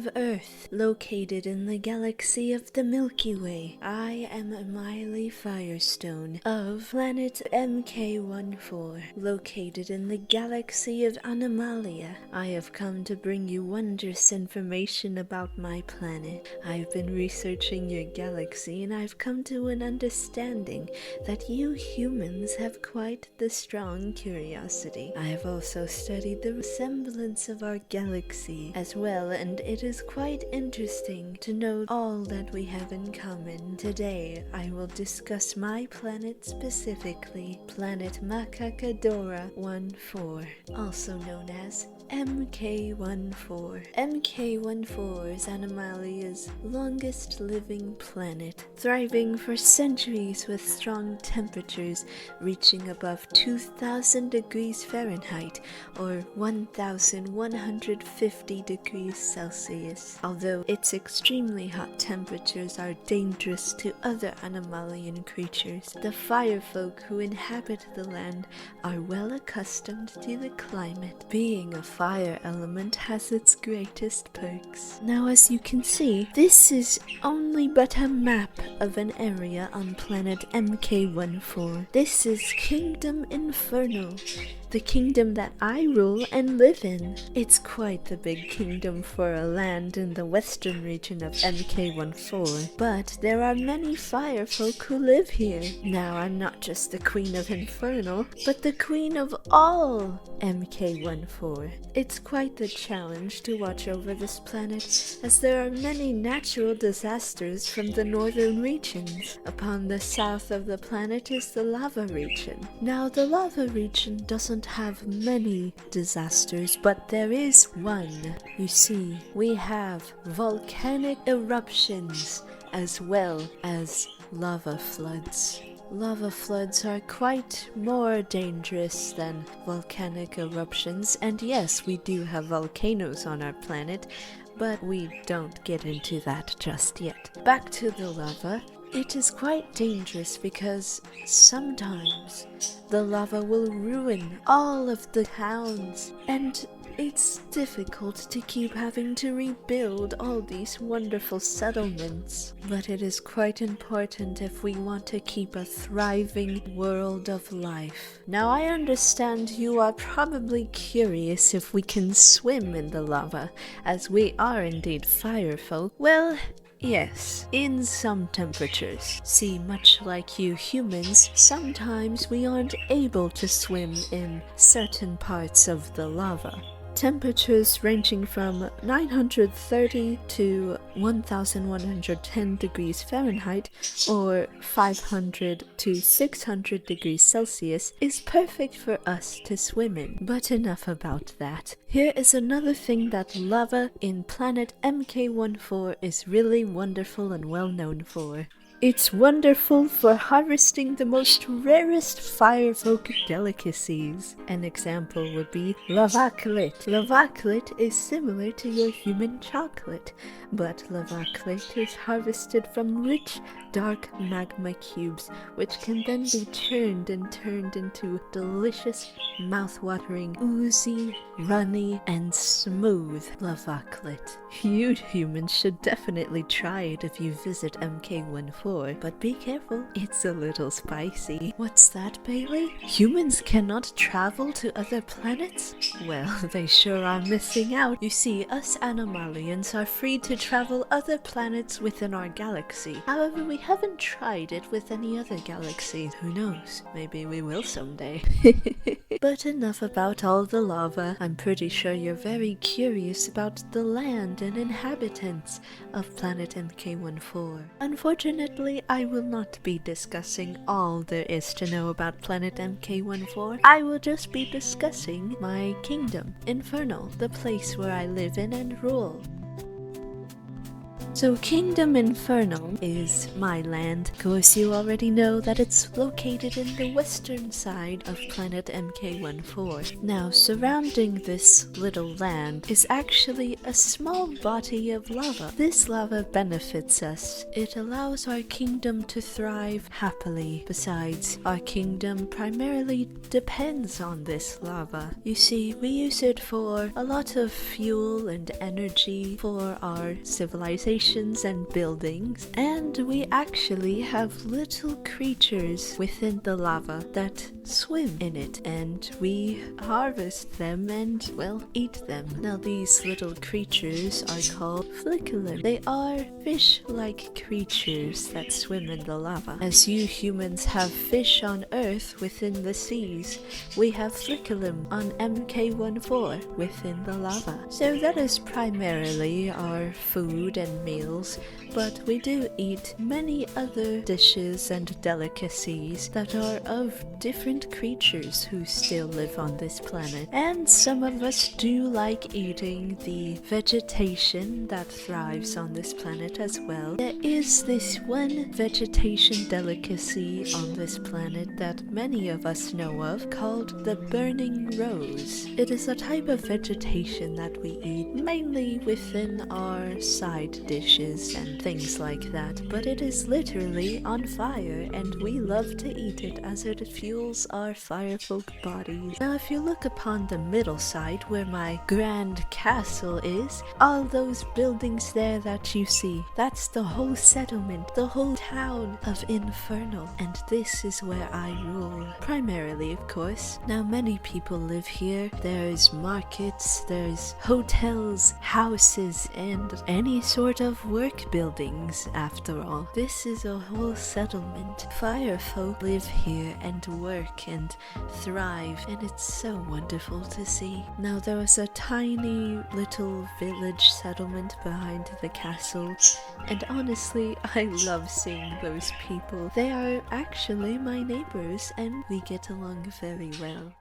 of Earth, located in the galaxy of the Milky Way. I am Emyleigh Firestone of planet MK14, located in the galaxy of Anomalia. I have come to bring you wondrous information about my planet. I've been researching your galaxy and I've come to an understanding that you humans have quite the strong curiosity. I have also studied the resemblance of our galaxy as well, and it is quite interesting to know all that we have in common. Today, I will discuss my planet specifically, planet Makakadora 14, also known as MK14. MK14 is Anomalia's longest living planet, thriving for centuries with strong temperatures reaching above 2000 degrees Fahrenheit or 1150 degrees Celsius. Although its extremely hot temperatures are dangerous to other Anomalian creatures, the firefolk who inhabit the land are well accustomed to the climate. Being a fire element has its greatest perks. Now, as you can see, this is only but a map of an area on planet MK14. This is Kingdom Infernal, the kingdom that I rule and live in. It's quite the big kingdom for a land in the western region of MK14, but there are many firefolk who live here. Now, I'm not just the queen of Infernal, but the queen of all MK14. It's quite the challenge to watch over this planet, as there are many natural disasters from the northern regions. Upon the south of the planet is the lava region. Now, the lava region doesn't have many disasters, but there is one. You see, we have volcanic eruptions as well as lava floods. Lava floods are quite more dangerous than volcanic eruptions, and yes, we do have volcanoes on our planet, but we don't get into that just yet. Back to the lava. It is quite dangerous because sometimes the lava will ruin all of the towns, and it's difficult to keep having to rebuild all these wonderful settlements. But it is quite important if we want to keep a thriving world of life. Now, I understand you are probably curious if we can swim in the lava, as we are indeed firefolk. Well, yes, in some temperatures. See, much like you humans, sometimes we aren't able to swim in certain parts of the lava. Temperatures ranging from 930 to 1110 degrees Fahrenheit or 500 to 600 degrees Celsius is perfect for us to swim in. But enough about that. Here is another thing that lava in planet MK14 is really wonderful and well known for. It's wonderful for harvesting the most rarest firefolk delicacies. An example would be lavaclite. Lavaclite is similar to your human chocolate, but lavaclite is harvested from rich, dark magma cubes, which can then be turned into delicious, mouth-watering, oozy, runny, and smooth lavaclite. You humans should definitely try it if you visit MK14, but be careful, it's a little spicy. What's that, Bailey? Humans cannot travel to other planets? Well, they sure are missing out. You see, us Anomalians are free to travel other planets within our galaxy. However, we haven't tried it with any other galaxy. Who knows? Maybe we will someday. But enough about all the lava. I'm pretty sure you're very curious about the land and inhabitants of planet MK14. Unfortunately, I will not be discussing all there is to know about planet MK14. I will just be discussing my kingdom, Infernal, the place where I live in and rule. So Kingdom Infernal is my land. Of course, you already know that it's located in the western side of planet MK14. Now, surrounding this little land is actually a small body of lava. This lava benefits us. It allows our kingdom to thrive happily. Besides, our kingdom primarily depends on this lava. You see, we use it for a lot of fuel and energy for our civilizations and buildings, and we actually have little creatures within the lava that swim in it, and we harvest them and, well, eat them. Now, these little creatures are called flickerlim. They are fish-like creatures that swim in the lava. As you humans have fish on Earth within the seas, we have flickerlim on MK14 within the lava. So that is primarily our food and meals, but we do eat many other dishes and delicacies that are of different creatures who still live on this planet. And some of us do like eating the vegetation that thrives on this planet as well. There is this one vegetation delicacy on this planet that many of us know of called the burning rose. It is a type of vegetation that we eat mainly within our side dishes and things like that, but it is literally on fire and we love to eat it as it fuels our firefolk bodies. Now, if you look upon the middle side where my grand castle is, all those buildings there that you see, that's the whole settlement, the whole town of Infernal, and this is where I rule. Primarily, of course. Now, many people live here. There's markets, there's hotels, houses, and any sort of work buildings, after all. This is a whole settlement. Firefolk live here and work and thrive, and it's so wonderful to see. Now, there was a tiny little village settlement behind the castle, and honestly, I love seeing those people. They are actually my neighbors, and we get along very well.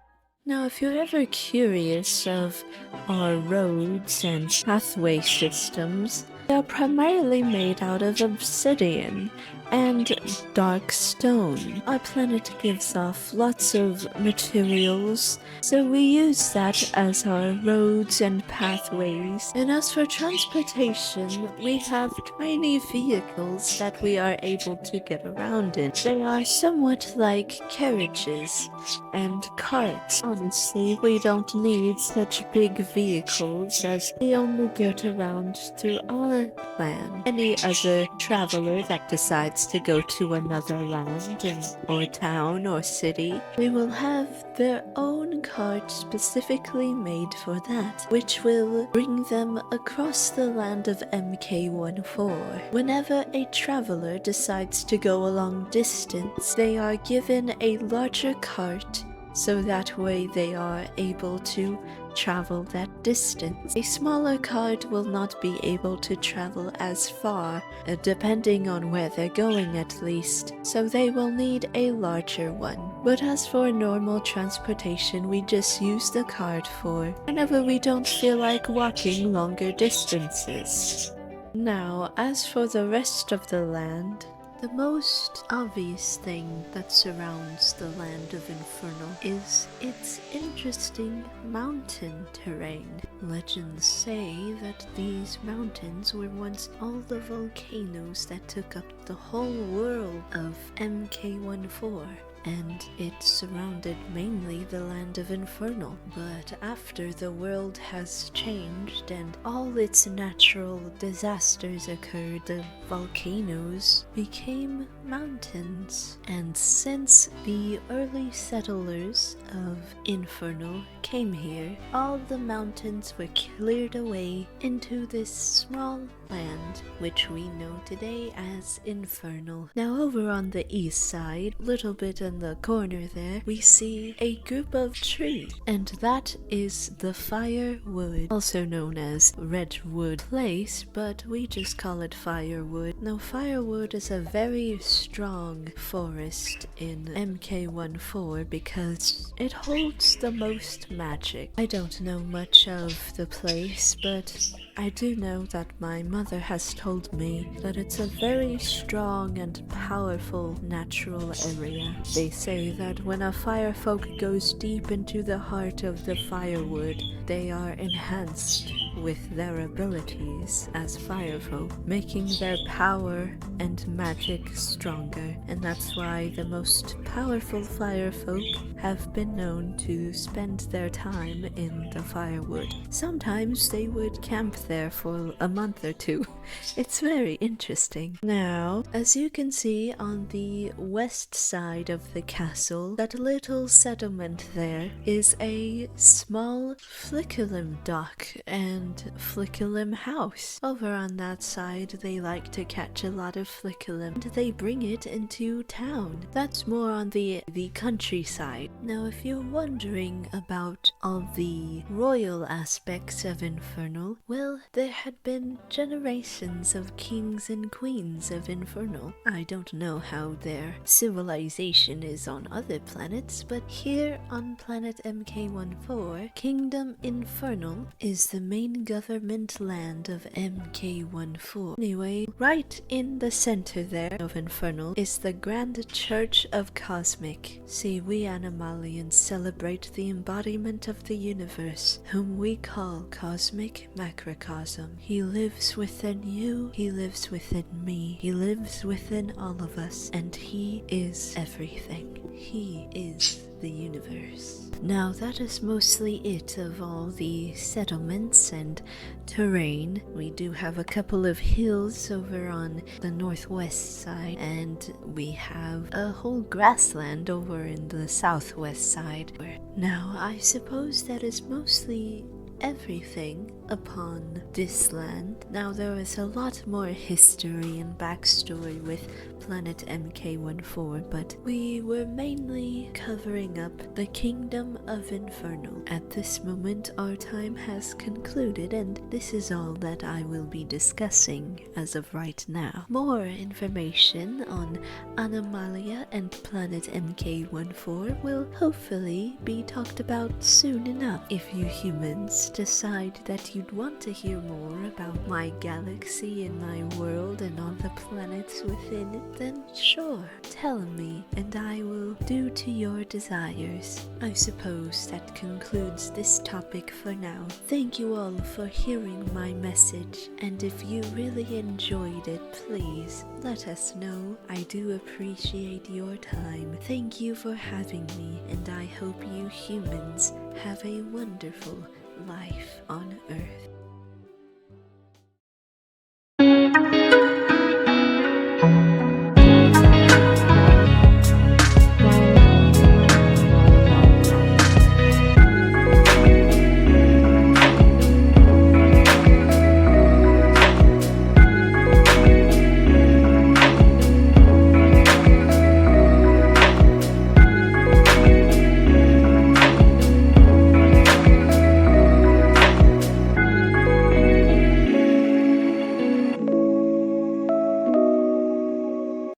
Now, if you're ever curious of our roads and pathway systems, they are primarily made out of obsidian and dark stone. Our planet gives off lots of materials, so we use that as our roads and pathways. And as for transportation, we have tiny vehicles that we are able to get around in. They are somewhat like carriages and carts. Honestly, we don't need such big vehicles as we only get around through our land. Any other traveler that decides to go to another land or town or city, they will have their own cart specifically made for that, which will bring them across the land of MK14. Whenever a traveler decides to go a long distance, they are given a larger cart, so that way they are able to travel that distance. A smaller cart will not be able to travel as far, depending on where they're going at least, so they will need a larger one. But as for normal transportation, we just use the cart for whenever we don't feel like walking longer distances. Now, as for the rest of the land, the most obvious thing that surrounds the land of Infernal is its interesting mountain terrain. Legends say that these mountains were once all the volcanoes that took up the whole world of MK14. And it surrounded mainly the land of Infernal. But after the world has changed and all its natural disasters occurred, the volcanoes became mountains. And since the early settlers of Infernal came here, all the mountains were cleared away into this small land, which we know today as Infernal. Now, over on the east side, little bit in the corner there, we see a group of trees, and that is the Firewood, also known as Redwood Place, but we just call it Firewood. Now, Firewood is a very strong forest in MK14 because it holds the most magic. I don't know much of the place, but I do know that my mother has told me that it's a very strong and powerful natural area. They say that when a firefolk goes deep into the heart of the firewood, they are enhanced with their abilities as firefolk, making their power and magic stronger, and that's why the most powerful firefolk have been known to spend their time in the firewood. Sometimes they would camp there for a month or two. It's very interesting. Now, as you can see on the west side of the castle, that little settlement there is a small flickerlim dock and flickerlim house. Over on that side, they like to catch a lot of flickerlim and they bring it into town. That's more on the countryside. Now, if you're wondering about all the royal aspects of Infernal, well, there had been generations of kings and queens of Infernal. I don't know how their civilization is on other planets, but here on planet MK14, Kingdom Infernal is the main government land of MK14. Anyway, right in the center there of Infernal is the Grand Church of Cosmic. See, we Animalians celebrate the embodiment of the universe, whom we call Cosmic Macrocosm. He lives within you, he lives within me, he lives within all of us, and he is everything. He is the universe. Now that is mostly it of all the settlements and terrain. We do have a couple of hills over on the northwest side, and we have a whole grassland over in the southwest side. Now I suppose that is mostly everything upon this land. Now there is a lot more history and backstory with planet MK14, but we were mainly covering up the Kingdom of Infernal. At this moment our time has concluded, and this is all that I will be discussing as of right now. More information on Emyleigh and planet MK14 will hopefully be talked about soon enough. If you humans decide that you'd want to hear more about my galaxy and my world and all the planets within it, then sure, tell me and I will do to your desires. I suppose that concludes this topic for now. Thank you all for hearing my message, and if you really enjoyed it, please let us know. I do appreciate your time. Thank you for having me, and I hope you humans have a wonderful life on Earth.